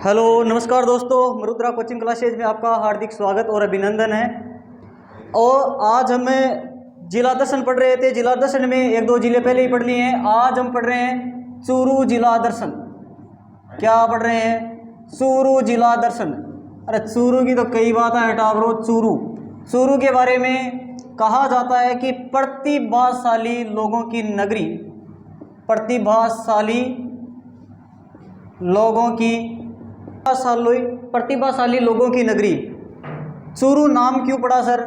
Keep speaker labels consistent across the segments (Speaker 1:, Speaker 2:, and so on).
Speaker 1: Hello नमस्कार दोस्तों, मरुद्रा coaching classes में आपका हार्दिक स्वागत और अभिनंदन है। और आज हमें जिला दर्शन पढ़ रहे थे। जिला दर्शन में एक दो जिले पहले ही पढ़ लिए हैं। आज हम पढ़ रहे हैं चूरू जिला दर्शन। क्या पढ़ रहे हैं? चूरू जिला दर्शन। अरे चूरू की तो कई बात है, हटा ब्रो। चूरू के बारे में कहा जाता है कि प्रतिभाशाली लोगों की नगरी, प्रतिभाशाली लोगों की नगरी। चूरू नाम क्यों पड़ा सर?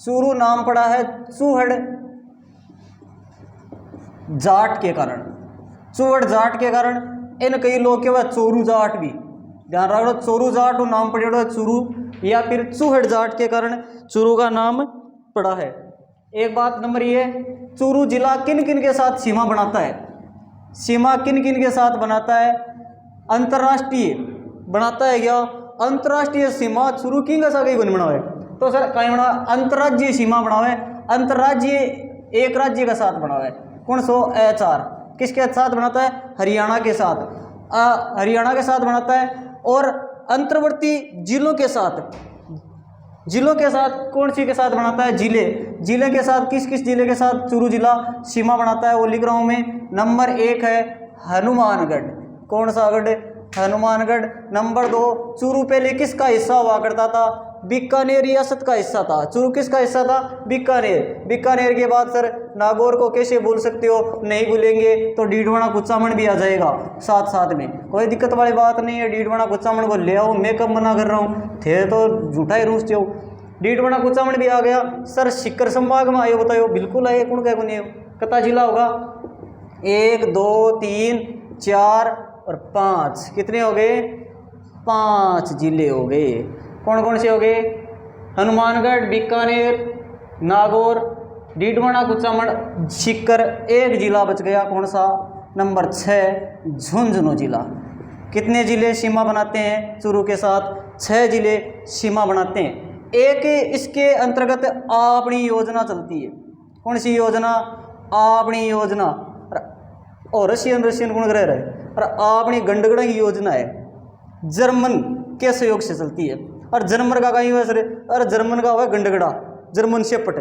Speaker 1: चूरू नाम पड़ा है चूहड़ जाट के कारण। चूहड़ जाट के कारण इन कई लोग के बाद चोरू जाट भी, ध्यान रखो, चोरू जाट नाम पड़ेगा चूरू, या फिर चूहड़ जाट के कारण चूरू का नाम पड़ा है। एक बात नंबर ये, चूरू जिला किन किन के साथ सीमा बनाता है? सीमा किन किन के साथ बनाता है? अंतर्राष्ट्रीय बनाता है क्या? अंतर्राष्ट्रीय सीमा चूरू किंग का कहीं बन बनावे तो सर कहीं बना अंतर्राज्यीय सीमा बनावे। अंतर्राज्यीय एक राज्य का साथ बनावे। कौन सो? HR किसके साथ बनाता है? हरियाणा के साथ। हरियाणा के साथ बनाता है। और अंतर्वर्ती जिलों के साथ कौन सी के साथ बनाता है? जिले के साथ। किस किस जिले के साथ चूरू जिला सीमा बनाता है वो लिख रहा हूं मैं। नंबर 1 है हनुमानगढ़। कौन सा गढ़? हनुमानगढ़। नंबर 2, चूरू पहले किसका हिस्सा हुआ करता था? बीकानेर रियासत का हिस्सा था। चूरू किसका हिस्सा था? बीकानेर के बाद सर नागौर को कैसे भूल सकते हो? नहीं भूलेंगे तो डीडवाना कुचामन भी आ जाएगा साथ में, कोई दिक्कत वाली बात नहीं है। डीडवाना कुचामन को ले आओ, मैं कब मना कर रहा हूँ, थे तो झूठा ही रूस हो। डीडवाना कुचामन भी आ गया। सर शिखर संभाग में आयो, बताओ। बिल्कुल आए, कौन कह नहीं कता जिला होगा? 1 2 3 4 और 5, कितने हो गए? 5 जिले हो गए। कौन कौन से हो गए? हनुमानगढ़, बीकानेर, नागौर, डीडवाना कुचामन, सीकर। एक जिला बच गया, कौन सा? नंबर 6 झुंझुनू जिला। कितने जिले सीमा बनाते हैं चूरू के साथ? 6 जिले सीमा बनाते हैं। एक इसके अंतर्गत अपनी योजना चलती है। कौन सी योजना? अपनी योजना। और रशियन कौन कर रहा है? और अपनी गंडगड़ा की योजना है, जर्मन के सहयोग से चलती है। और जर्मन का कहीं हुआ सर? अरे जर्मन का हुआ गंडगड़ा, जर्मन शेपट।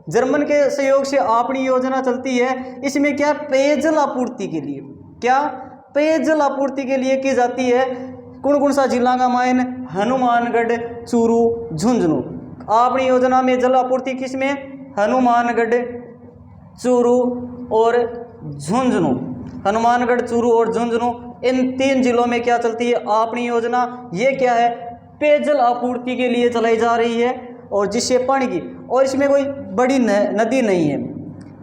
Speaker 1: जर्मन के सहयोग से अपनी योजना चलती है। इसमें क्या? पेयजल आपूर्ति के लिए, क्या पेयजल आपूर्ति के लिए की जाती है। कौन कौन सा जिला का मायन? हनुमानगढ़, चूरू, झुंझुनू। अपनी योजना में जल आपूर्ति किसमें? हनुमानगढ़, चूरू और झुंझुनू। हनुमानगढ़, चूरू और झुंझुनू, इन 3 जिलों में क्या चलती है? अपनी योजना। ये क्या है? पेयजल आपूर्ति के लिए चलाई जा रही है, और जिससे पानी की, और इसमें कोई बड़ी नदी नहीं है।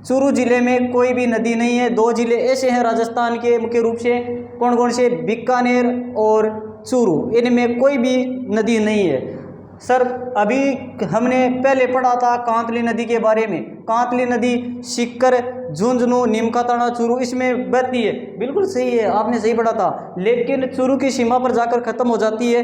Speaker 1: चूरू जिले में कोई भी नदी नहीं है। 2 जिले ऐसे हैं राजस्थान के मुख्य रूप से। कौन कौन से? बीकानेर और चूरू, इनमें कोई भी नदी नहीं है। सर अभी हमने पहले पढ़ा था कांतली नदी के बारे में। कांतली नदी सीकर, झुंझुनू, नीमकाताना, चूरू इसमें बहती है। बिल्कुल सही है, आपने सही पढ़ा था। लेकिन चूरू की सीमा पर जाकर खत्म हो जाती है,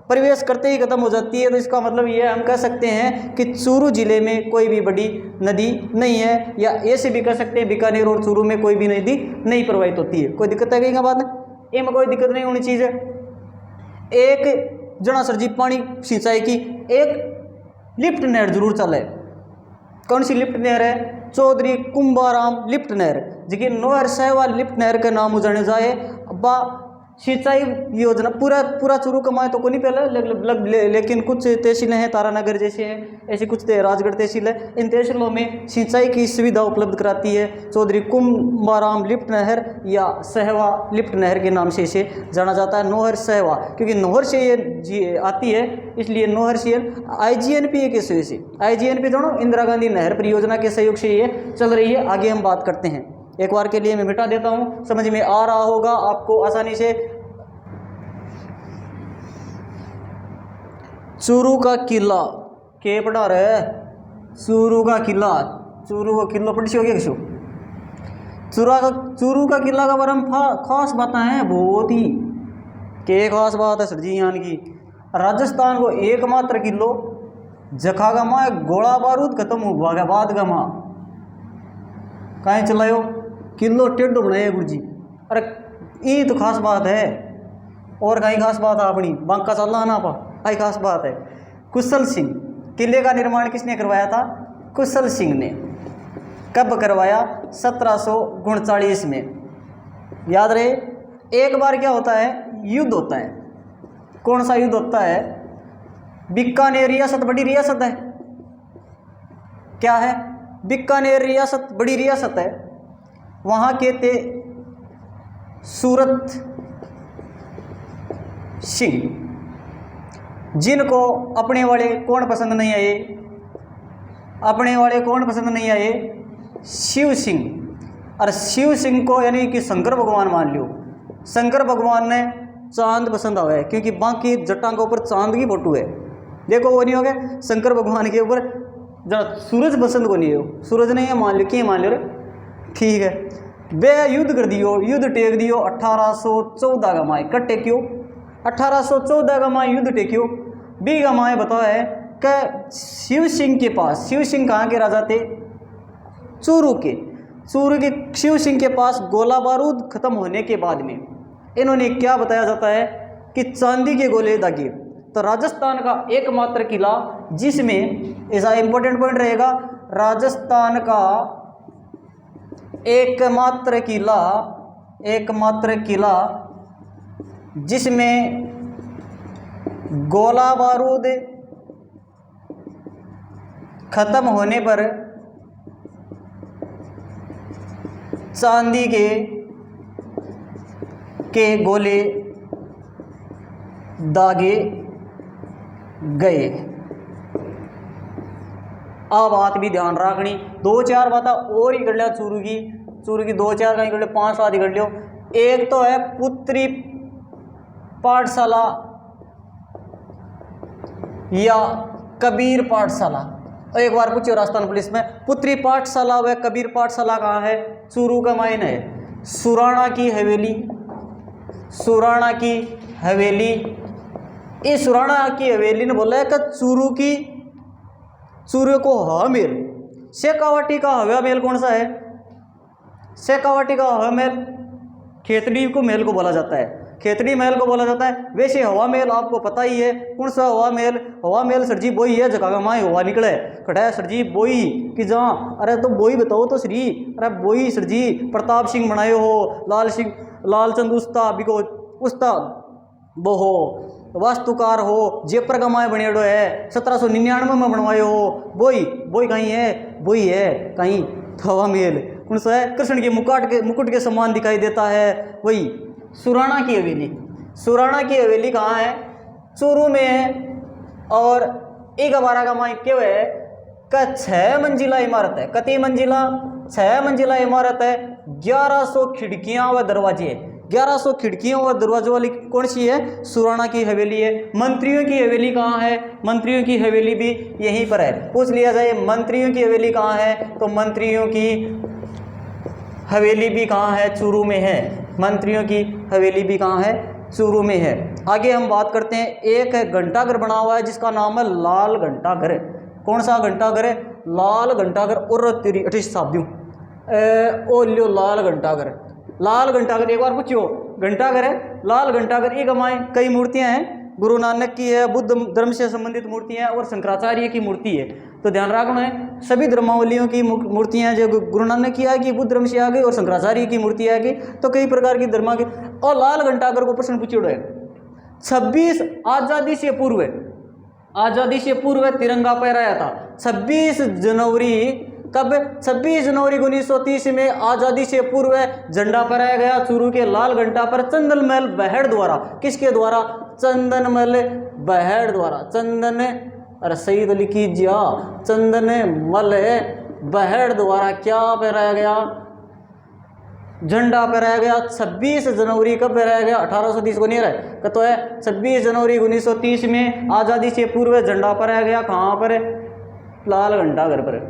Speaker 1: प्रवेश करते ही खत्म हो जाती है। तो इसका मतलब ये हम कह सकते हैं कि चूरू जिले में कोई भी बड़ी नदी नहीं है, या ऐसे भी कह सकते हैं बीकानेर और चूरू में कोई भी नदी नहीं प्रवाहित होती है। कोई दिक्कत है कहीं का बात? इनमें कोई दिक्कत नहीं होनी चाहिए। एक जना सर जी पानी सिंचाई की एक लिफ्ट नहर जरूर चले। कौन सी लिफ्ट नहर है? चौधरी कुंभाराम लिफ्ट नहर, जिसकी नोहर सहवाल लिफ्ट नहर के नाम जाने जाए। बा सिंचाई योजना पूरा चूरू कमाए तो कोई नहीं पहले, लेकिन कुछ तहसीलें हैं, तारानगर जैसे हैं, ऐसी कुछ राजगढ़ तहसील है। इन तहसीलों में सिंचाई की सुविधा उपलब्ध कराती है चौधरी कुंभाराम लिफ्ट नहर, या सहवा लिफ्ट नहर के नाम से इसे जाना जाता है। नोहर सहवा, क्योंकि नोहर से ये आती है, इसलिए नोहर से। IGNP के सहयोग से, IGNP दोनों इंदिरा गांधी नहर परियोजना के सहयोग से ये चल रही है। आगे हम बात करते हैं। एक बार के लिए मैं मिटा देता हूं, समझ में आ रहा होगा आपको आसानी से। चूरू का किला के पढ़ा रहे? चूरू का किला पढ़ी हो गया किसो? चूरू का किला का बारे में खास बातें हैं बहुत ही। के खास बात है सर जी यहाँ की? राजस्थान को एकमात्र किलो जखा का माँ गोला बारूद खत्म हुआ के बाद का माँ कहीं चलायो किलो टेढ़ो बनाए गुरु जी। अरे ये तो खास बात है। और कहीं खास बात है अपनी बांका चलना ना पा आई खास बात है। कुशल सिंह, किले का निर्माण किसने करवाया था? कुशल सिंह ने। कब करवाया? 1739 में। याद रहे, एक बार क्या होता है, युद्ध होता है। कौन सा युद्ध होता है? बीकानेर रियासत बड़ी रियासत है, क्या है? बीकानेर रियासत बड़ी रियासत है। वहाँ के थे सूरत सिंह, जिनको अपने वाले कौन पसंद नहीं आए? अपने वाले कौन पसंद नहीं आए? शिव सिंह। और शिव सिंह को यानी कि शंकर भगवान मान लियो। शंकर भगवान ने चांद पसंद आया है, क्योंकि बाकी जट्टा के ऊपर चांद की फोटो है। देखो वो नहीं हो गया, शंकर भगवान के ऊपर जरा सूरज पसंद को नहीं हो, सूरज नहीं है मान लो, क्या मान लो रे, ठीक है। बे युद्ध कर दियो, युद्ध टेक दियो 1814 का माए। कट टेक्यो 1814 का माए युद्ध टेक्यो। बी का माए बताओ है कि शिव सिंह के पास, शिव सिंह कहाँ के राजा थे? चूरू के। चूरू के शिव सिंह के पास गोला बारूद खत्म होने के बाद में इन्होंने क्या बताया जाता है कि चांदी के गोले दागे। तो राजस्थान का एकमात्र किला जिसमें, ऐसा इंपॉर्टेंट पॉइंट रहेगा, राजस्थान का एकमात्र किला जिसमें गोला बारूद खत्म होने पर चांदी के गोले दागे गए। आ बात भी ध्यान रखनी। 2-4 बातें और ही कर लिया चूरू की 2-4 कहीं कर लियो, 5-7 ही कर लियो। एक तो है पुत्री पाठशाला या कबीर पाठशाला। एक बार पूछो राजस्थान पुलिस में, पुत्री पाठशाला व कबीर पाठशाला कहाँ है? चूरू का मायने है सुराणा की हवेली। सुराणा की हवेली, इस सुराणा की हवेली ने बोला है कि चूरू को हवा मेल। शेखावाटी का हवा मेल कौन सा है? शेखावाटी का हवा मेल खेतड़ी को महल को बोला जाता है, खेतड़ी महल को बोला जाता है। वैसे हवा महल आपको पता ही है कौन सा हवा महल? हवा महल सर जी बोई है, जगह माए हवा निकले खड़ा है सर जी बोई कि जहाँ। अरे तो बोई बताओ तो श्री, अरे बोई सर जी प्रताप सिंह बनाए हो, लालचंद उस्ता बिको उस्ता वो हो, वास्तुकार हो, जयपुर का माए बनेड़ो है, 1799 में बनवाए हो। बोई कहीं है? बोई है कहीं। हवा महल कौन सा है? कृष्ण के मुकुट के समान दिखाई देता है, वही सुराणा की हवेली। सुराणा की हवेली कहाँ है? चूरू में है। और एक बारह का माई क्यों है का 6 मंजिला इमारत है। कती मंजिला? 6 मंजिला इमारत है। 1100 खिड़कियां व दरवाजे है। 1100 खिड़कियों व दरवाजों वाली कौन सी है? सुराणा की हवेली है। मंत्रियों की हवेली कहाँ है? मंत्रियों की हवेली भी यहीं पर है। पूछ लिया जाए मंत्रियों की हवेली कहाँ है, तो मंत्रियों की हवेली भी कहाँ है? चूरू में है। मंत्रियों की हवेली भी कहाँ है? चूरू में है। आगे हम बात करते हैं, एक घंटाघर बना हुआ है जिसका नाम है लाल घंटाघर। कौन सा घंटाघर है? लाल घंटाघर। और तेरी 28 शाब्दियों ओ लियो लाल घंटाघर। लाल घंटाघर एक बार पूछियो, घंटाघर है लाल घंटाघर। एक हमारे कई मूर्तियां हैं, गुरु नानक की है, बुद्ध धर्म से संबंधित मूर्तियां हैं और शंकराचार्य की मूर्ति है। तो ध्यान रखना है सभी धर्मावलियों की मूर्तियां जो गुरु नानक की आ गई, बुद्ध धर्म से आ गई और शंकराचार्य की मूर्ति आ गई। तो कई प्रकार की धर्मा की। और लाल घंटाघर को प्रश्न पूछियो है 26 आज़ादी से पूर्व, आज़ादी से पूर्व तिरंगा फहराया था। 26 जनवरी कब? 26 जनवरी 1930 में आज़ादी से पूर्व झंडा फहराया गया चूरू के लाल घंटा पर चंदनमल बहेड़ द्वारा। किसके द्वारा? चंदनमल बहेड़ द्वारा। चंदन, अरे सही तो लिखी जिया, चंदनमल बहेड़ द्वारा क्या फहराया गया? झंडा फहराया गया। 26 जनवरी कब फहराया गया? 1830 को नहीं रहा तो है 26 जनवरी 1930 में आज़ादी से पूर्व झंडा फहराया गया। कहाँ पर? लाल घंटाघर पर।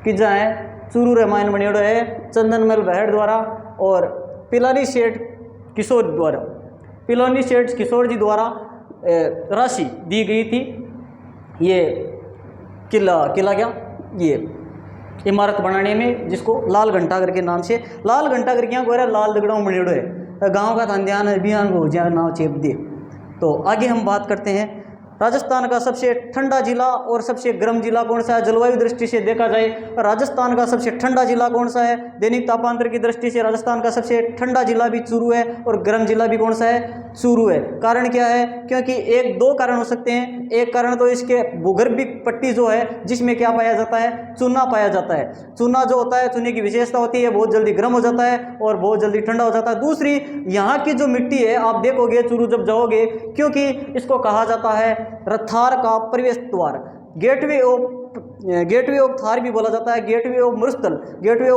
Speaker 1: कि जाए चूरू रामायण बनेड़ो है चंदनमल बहेड़ द्वारा और पिलानी सेठ किशोर द्वारा, पिलानी सेठ किशोर जी द्वारा राशि दी गई थी। ये किला क्या ये इमारत बनाने में, जिसको लाल घंटाघर के नाम से। लाल घंटाघर क्या को लाल दगड़ों बनेड़ो है। गांव का ध्यान अभियान को जहाँ नाव चेप दे। तो आगे हम बात करते हैं, राजस्थान का सबसे ठंडा जिला और सबसे गर्म जिला कौन सा है? जलवायु दृष्टि से देखा जाए राजस्थान का सबसे ठंडा जिला कौन सा है? दैनिक तापांतर की दृष्टि से राजस्थान का सबसे ठंडा जिला भी चूरू है और गर्म जिला भी कौन सा है? चूरू है। कारण क्या है? क्योंकि एक दो कारण हो सकते हैं। एक कारण तो इसके भूगर्भिक पट्टी जो है जिसमें क्या पाया जाता है? चूना पाया जाता है। चूना जो होता है, चूने की विशेषता होती है बहुत जल्दी गर्म हो जाता है और बहुत जल्दी ठंडा हो जाता है। दूसरी, यहाँ की जो मिट्टी है आप देखोगे चूरू जब जाओगे, क्योंकि इसको कहा जाता है रथार का प्रवेश द्वार, गेटवे ऑफ थार भी बोला जाता है, गेटवे ऑफ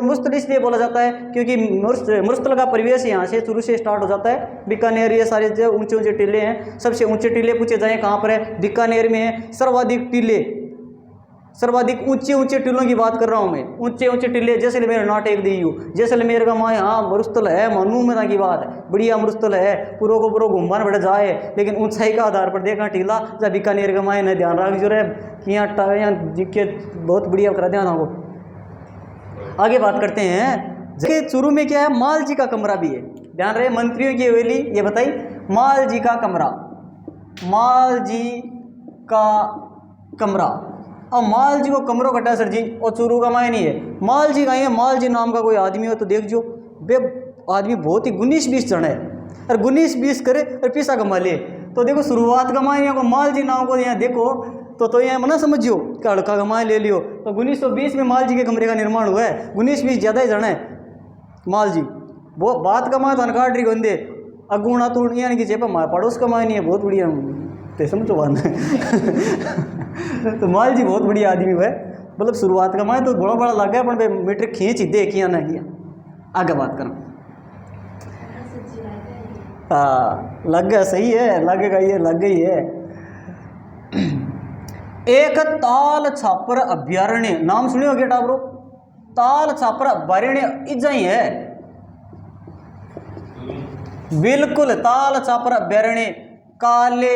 Speaker 1: मुरस्थल इसलिए बोला जाता है क्योंकि मुरस्थल का प्रवेश यहाँ से चूरू से स्टार्ट हो जाता है। बीकानेर, ये सारे जो ऊंचे ऊंचे टीले हैं, सबसे ऊंचे टीले पूछे जाए कहाँ पर है? बीकानेर में है। सर्वाधिक ऊंचे ऊंचे टीलों की बात कर रहा हूँ मैं, ऊंचे ऊंचे टीले। जैसलमेर नाट एक दी यू, जैसलमेर का माँ यहाँ मुरस्थल है, मानू में की बात है, बढ़िया मुरस्थल है, पूरा को पूरा घूमन बढ़ जाए, लेकिन ऊंचाई का आधार पर देखा टीला या बीकानेर का माँ ने ध्यान रख जो रहे कि यहाँ जिके बहुत बढ़िया करा ध्यान आपको। आगे बात करते हैं कि चूरू में क्या है? माल जी का कमरा भी है। ध्यान रहे, मंत्रियों की हवेली ये बताई, माल जी का कमरा, माल जी का कमरा। अब माल जी को कमरों कटा सर जी, और चूरू का मायने नहीं है। माल जी का है, माल जी नाम का कोई आदमी हो तो देख जो बे, आदमी बहुत ही 19-20 जन है और 19-20 करे और पैसा कमा ले। तो देखो शुरुआत कमाए को माल जी नाम को यहाँ देखो तो यहाँ मना समझियो कि हड़का कमाए ले लियो। तो 1920 में माल जी के कमरे का निर्माण हुआ है। 19-20 ज़्यादा ही जन है माल जी, वो बात कमाए तो अनकाट रही गंदे अगुणा तो यानी कि चेपा मार पड़ोस कमाए नहीं है, बहुत बढ़िया तो समझो बात तो माल जी बहुत बढ़िया आदमी हुआ है, मतलब शुरुआत का माए तो बड़ा बड़ा लग गया पर मीटर खींच ही दे किया ना किया। आगे बात करो, हाँ लग गया, सही है, लगेगा ये लग गई है। एक ताल छापर अभ्यारण्य, नाम सुनियो गेट आप लोग, ताल छापर अभ्यारण्य इजा ही है, बिल्कुल ताल छापर अभ्यारण्य काले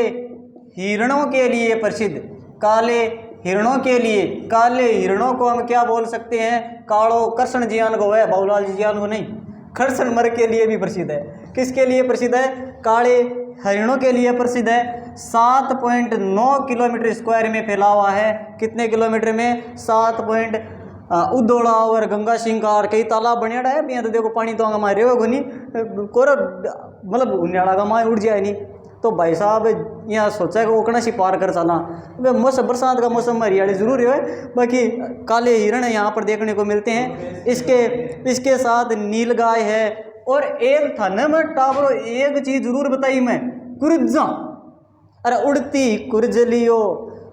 Speaker 1: हिरणों के लिए प्रसिद्ध, काले हिरणों के लिए। काले हिरणों को हम क्या बोल सकते हैं? कालो कृष्ण जियान को है, बाबूलाल जी जियान को नहीं, कृष्ण मर के लिए भी प्रसिद्ध है। किसके लिए प्रसिद्ध है? काले हरिणों के लिए प्रसिद्ध है। 7.9 किलोमीटर स्क्वायर में फैला हुआ है। कितने किलोमीटर में? 7 उदोड़ा और गंगा सिंह का और कई तालाब बनेड़ा है। यहाँ तो देखो पानी तो हमारे रेवे नहीं कोर, मतलब उन्याड़ा का माए उड़ जाए नहीं। तो भाई साहब यहाँ सोचा है कि ओकना सी पार कर चला, मौसम बरसात का मौसम में हरियाली जरूर है। बाकी काले हिरण यहाँ पर देखने को मिलते हैं। इसके साथ नीलगाय है। और एक थाने में टावरो एक चीज जरूर बताई मैं, कुर्जा, अरे उड़ती कुर्जलियो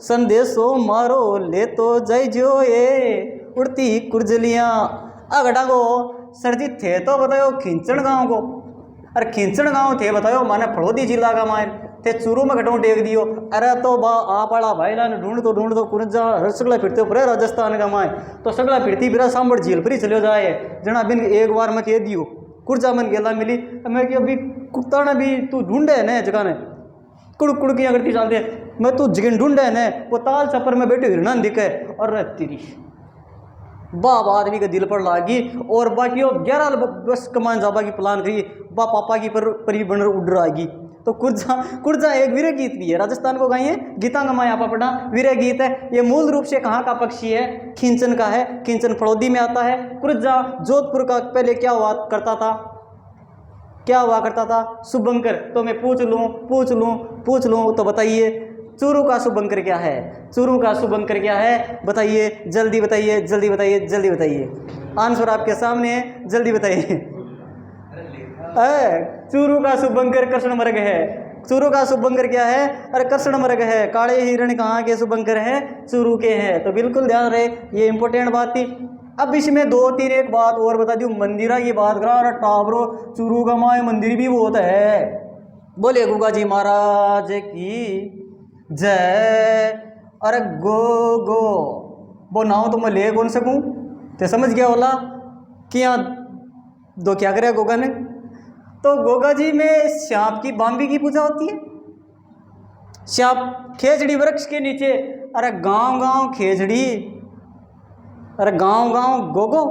Speaker 1: संदेशो मारो ले तो जय जो ये उड़ती कुर्जलियाँ अगड़ा को सर जी थे तो बताओ खिंचन गाँव को, अरे खिंचन गाँव थे बताओ माने फड़ोदी जिला का मार थे चूरू में घटों टेक दियो। अरे तो आपड़ा भाई लाने ढूंढ तो कुरजा सगला फिरते पूरे राजस्थान का माए तो सगला फिरती बिरा सांबर झील पर ही चले जाए जना बिन एक बार मैं कह दियो कुर्जा मन गेला मिली। मैं कि अभी कुत्ता ने भी तू ढूंढे है न जगह ने कुड़ कुड़कियाँ करती चलते मैं तू जगह ढूंढे है न वो ताल छपर में बैठे हिरणन दिखे और तेरी बाप आदमी के दिल पर लागी। और बाकी वो 11 बस कमान जाबा की प्लान करी बा पापा की पर बनर उड़ आएगी। तो कुर्जा एक वीर गीत भी है, राजस्थान को गाई है गीता का माया पढ़ना वीर गीत है। ये मूल रूप से कहाँ का पक्षी है? खिंचन का है, खिंचन फड़ौदी में आता है। कुर्जा जोधपुर का पहले क्या हुआ करता था? शुभंकर। तो मैं पूछ लूँ तो बताइए चूरू का शुभंकर क्या है? चूरू का शुभंकर क्या है बताइए, जल्दी बताइए। आंसर आपके सामने है, जल्दी बताइए। चूरू का शुभंकर कृष्ण मृग है। चूरू का शुभंकर क्या है? अरे कृष्ण मृग है। काले हिरण कहाँ के शुभंकर है? चूरू के हैं। तो बिल्कुल ध्यान रहे, ये इंपॉर्टेंट बात थी। अब इसमें 2-3 एक बात और बता दूं, मंदिरा की बात करा। अरे टावरो चूरू का माए मंदिर भी बहुत है। बोले गुगा जी महाराज की जय। अरे गो वो नाव तो मैं ले कौन सकूं? तो समझ गया होला कि यहाँ दो क्या करे गोगा ने? तो गोगा जी में सांप की बाम्बी की पूजा होती है। सांप खेजड़ी वृक्ष के नीचे, अरे गांव खेजड़ी, अरे गांव गोगो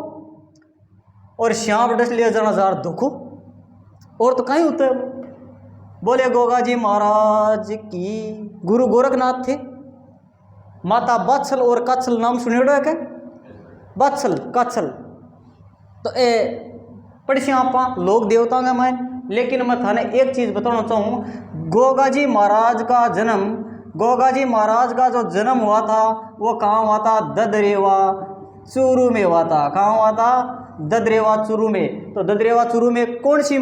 Speaker 1: और सांप डस लिया जाना जार दुखो। और तो कहीं होता है। बोले गोगा जी महाराज की। गुरु गोरखनाथ थे, माता बात्सल और काछल नाम सुनेड़ो है क्या? बात्सल काछल तो ए पढ़िया आप लोक देवताओं का मान। लेकिन मैं थाने एक चीज़ बताना चाहूँ, गोगा जी महाराज का जन्म, गोगा जी महाराज का जो जन्म हुआ था वो कहाँ हुआ था? ददरेवा चूरू में हुआ था। कहाँ हुआ था? ददरेवा चूरू में। तो ददरेवा चूरू में कौन सी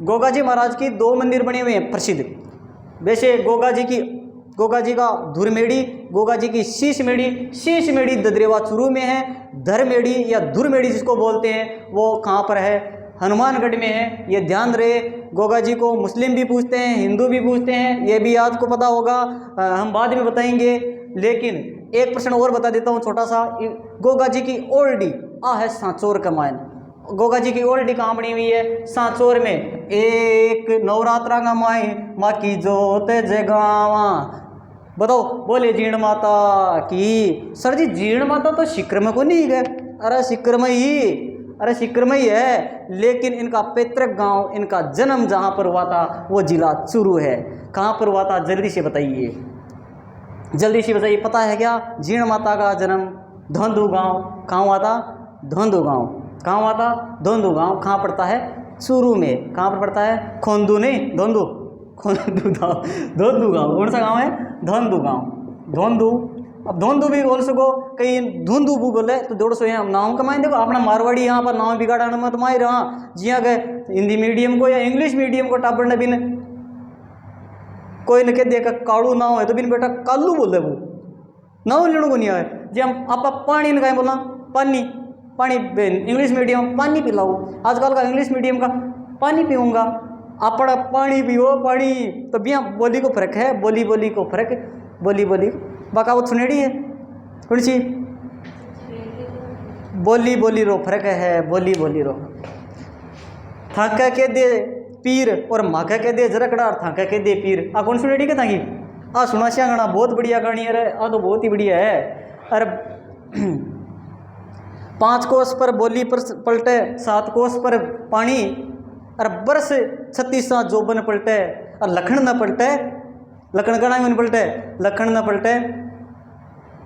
Speaker 1: गोगा जी महाराज की 2 मंदिर बने हुए हैं प्रसिद्ध। वैसे गोगा जी का धुरमेड़ी, गोगा जी की शीश मेड़ी ददरेवा चूरू में है। धरमेड़ी या धुरमेड़ी जिसको बोलते हैं वो कहाँ पर है? हनुमानगढ़ में है। ये ध्यान रहे, गोगा जी को मुस्लिम भी पूछते हैं, हिंदू भी पूछते हैं, ये भी आपको पता होगा, हम बाद में बताएंगे। लेकिन एक प्रश्न और बता देता हूँ छोटा सा। गोगा जी की ओल्डी है सांचौर कमाइन। गोगा जी की ओल्डी कहाँ बनी हुई है? सांचौर में। एक नवरात्रा का माई माँ की जोत जगावा। बताओ, बोले जीण माता की। सर जी जीण माता तो सिक्र में को नहीं है। अरे सिक्र में ही है, लेकिन इनका पैतृक गांव, इनका जन्म जहां पर हुआ था वो जिला चूरू है। कहां पर हुआ था? जल्दी से बताइए, पता है क्या? जीण माता का जन्म धोंदू गांव। कहाँ हुआ था? धोंदू गांव। कहाँ हुआ था? धोंदू गांव। कहाँ पड़ता है? चूरू में। कहाँ पर पड़ता है? खोंदू नहीं, धोंदू गांव। कौन सा गांव है? धोंदू गांव। धोंदू, अब धोंदू भी बोल सको, कहीं धुंधू भी बोले तो 150 यहाँ नाम कमाए। देखो अपना मारवाड़ी यहाँ पर नाम बिगाड़ा मत माए रहा। जिया गए हिंदी मीडियम को या इंग्लिश मीडियम को टाबर ने बिन कोई न कह देखा काड़ू नाव है तो बिन बेटा कालू बोले वो नाव लेने को नहीं आए। जी हम आप पानी ने कहीं बोलना पानी इंग्लिश मीडियम पानी पिलाओ। आजकल का इंग्लिश मीडियम का पानी पीऊँगा, अपना पानी पियो पानी। तो भैया बोली को फर्क है, बोली को फर्क है। बोली बाका वो सुनेड़ी है थोड़ी सी बोली रो फर्क है। बोली रो थाका के दे पीर और माका के दे जरकड़ा और थाका के दे पीर। आ कौन सुनेड़ी के थाकी? आ सुनाशिया गाना बहुत बढ़िया कहानी है। आ तो बहुत ही बढ़िया है। अरे 5 कोस पर बोली पर पलटे, 7 कोस पर पानी, और बरस 36 जोबन पलटे, और लखन न पलटे। लखन गणा में पलटे, लखन न पलटे।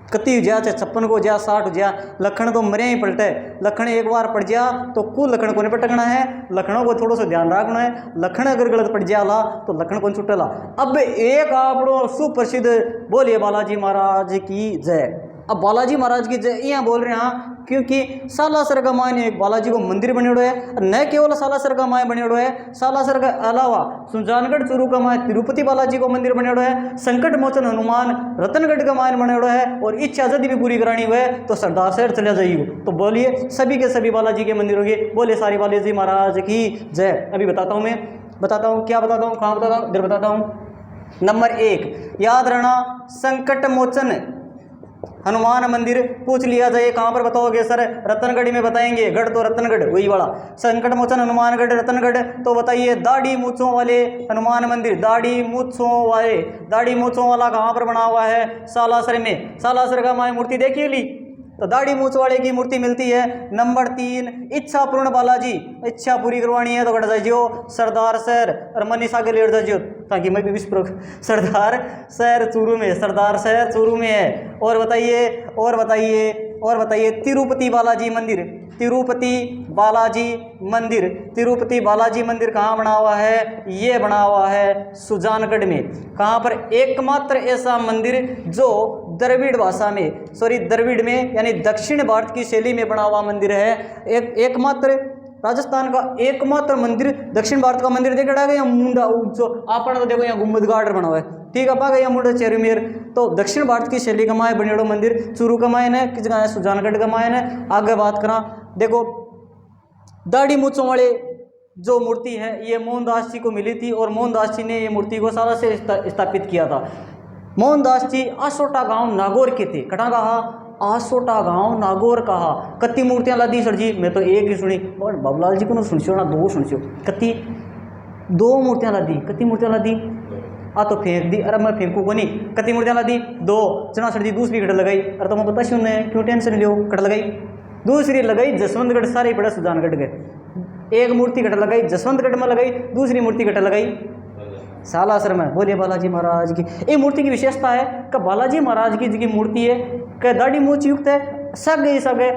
Speaker 1: कती जा चाहे 56 को जा 60 जा, लखन तो मरे ही पलटे। लखन एक बार पड़ जा तो कुल लखन को नहीं पटकना है, लखनों को थोड़ा सा ध्यान रखना है। लखन अगर गलत पड़ जाला तो लखन को छुटेला। अब एक आपड़ो सुप्रसिद्ध बोलिए बालाजी महाराज की जय। अब बालाजी महाराज की जय यहाँ बोल रहे हैं क्योंकि सालासर का मायने एक बालाजी को मंदिर बनेड़ो है। न केवल सालासर का माय बनेड़ो है, सालासर के अलावा सुजानगढ़ चूरू का माय तिरुपति बालाजी को मंदिर बनेड़ो है। संकट मोचन हनुमान रतनगढ़ का मायन बनेड़ो है। और इच्छा यदि भी पूरी करानी हुए तो सरदार शहर चले जाइए। तो बोलिए सभी के सभी बालाजी के मंदिर होंगे। बोले सारी बालाजी महाराज की जय। अभी बताता हूँ, क्या बताता हूँ, कहाँ बताता हूँ, इधर बताता हूँ। नंबर 1 याद रहना, संकट मोचन हनुमान मंदिर। पूछ लिया जाए कहाँ पर बताओगे सर? रतनगढ़ में बताएंगे। गढ़ तो रतनगढ़ वही वाला। संकट मोचन हनुमानगढ़ रतनगढ़। तो बताइए दाढ़ी मूछों वाले हनुमान मंदिर, दाढ़ी मूछों वाला कहाँ पर बना हुआ है? सालासर में। सालासर का माय मूर्ति देखिए ली तो दाढ़ी मूछ वाले की मूर्ति मिलती है। नंबर 3 इच्छा पूर्ण बालाजी, इच्छा पूरी करवानी है तो गढ़ जाइयो सरदार शहर और मनीषा के लेट जाइयो ताकि मैं भी विस्प्रो सरदार शहर चूरू में है। और बताइए तिरुपति बालाजी मंदिर कहाँ बना हुआ है? ये बना हुआ है सुजानगढ़ में। कहाँ पर? एकमात्र ऐसा मंदिर जो द्रविड़ में यानी दक्षिण भारत की शैली में बना हुआ मंदिर है। एकमात्र राजस्थान का एकमात्र मंदिर, दक्षिण भारत का मंदिर देखा गया मुंडा जो आपन तो देखो यहाँ गुम्बद गार्डन बना हुआ है, ठीक है पा गया मुंडा चेरीमेर। तो दक्षिण भारत की शैली का माय बनेड़ो मंदिर चूरू का मायन है, किस जगह है? सुजानगढ़ का मायन है। आगे बात करा, देखो दाढ़ी मूछों वाले जो मूर्ति है ये मोहनदास जी को मिली थी और मोहनदास जी ने ये मूर्ति को सारा से स्थापित किया था। मोहनदास जी आसोटा गांव नागौर के थे। कटा कहा? आसोटा गांव नागौर कहा। कत्ती मूर्तियां लादी सर जी? मैं तो एक ही सुनी, और बाबूलाल जी को ना सुनसियो ना 2 सुनसियो। कत्ती 2 मूर्तियां लादी। कत्ती मूर्तियां लादी? आ तो फेंक दी। अरे मैं फेंकू को नहीं। कत्ती मूर्तियां लादी? 2। चना सर जी दूसरी गढ़ लगाई। अरे तो मैं पता सुनने क्यों टेंशन लियो, कट लगाई। दूसरी लगाई जसवंतगढ़, सारे पड़ा सुजानगढ़ गए। एक मूर्ति कट लगाई जसवंतगढ़ में लगाई, दूसरी मूर्ति कट लगाई सालासर में। बोलिए बालाजी महाराज की। ये मूर्ति की विशेषता है कि बालाजी महाराज की जी मूर्ति है कि दाढ़ी मूछ युक्त है, सगे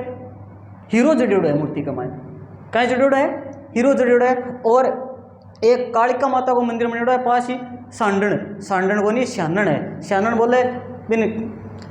Speaker 1: हीरो जड़ेड़ो है मूर्ति का मायन। कहीं जड़ेड़ो है? हीरो जड़ेड़ो है। और एक कालिका माता को मंदिर बनेड़ो है पास ही सांडण को नहीं श्यानन है। श्यानन बोले बिन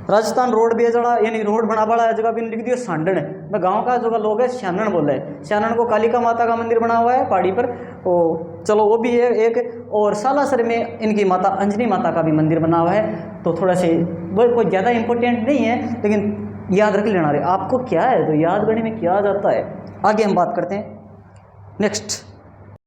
Speaker 1: राजस्थान रोड भी है जड़ा यानी रोड बना बड़ा है जगह भी लिख दिया सांडण है। मैं गांव का जो लोग है श्यानन बोले है। श्यानन को कालिका माता का मंदिर बना हुआ है पहाड़ी पर, वो चलो वो भी है एक। और सालासर में इनकी माता अंजनी माता का भी मंदिर बना हुआ है। तो थोड़ा से वो कोई ज़्यादा इंपॉर्टेंट नहीं है लेकिन याद रख लेना रे आपको क्या है तो याद करने में क्या आ जाता है। आगे हम बात करते हैं नेक्स्ट।